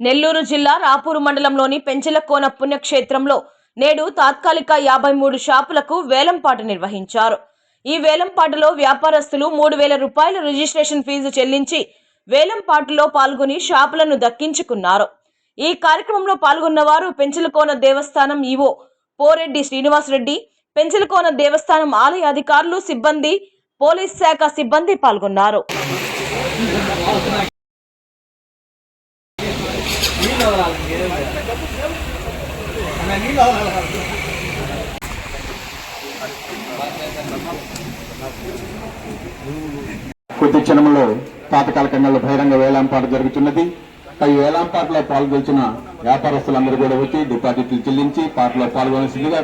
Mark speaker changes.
Speaker 1: నెల్లూరు జిల్లా రాపూరు మండలంలోని పెంచలకోన పుణ్యక్షేత్రంలో నేడు తాత్కాలిక 53 షాపులకు వేలంపాట నిర్వహించారు. ఈ వేలంపాటలో వ్యాపారస్తులు 3000 రూపాయల రిజిస్ట్రేషన్ ఫీజు చెల్లించి వేలంపాటలో పాల్గొని షాపులను దక్కించుకున్నారు. ఈ కార్యక్రమంలో పాల్గొన్న వారు పెంచలకోన దేవస్థానం ఈవో పోరెడ్డి శ్రీనివాసరెడ్డి, పెంచలకోన దేవస్థానం ఆలయ అధికారులు, సిబ్బంది, పోలీస్ శాఖ సిబ్బంది పాల్గొన్నారు.
Speaker 2: కొద్ది క్షణంలో తాత్కాలికంగా బహిరంగ వేలంపాట జరుగుతున్నది. ఈ వేలంపాటలో పాల్గొల్చిన వ్యాపారస్తులందరూ కూడా వచ్చి డిపాజిట్లు చెల్లించి పాటలో పాల్గొనాల్సిందిగా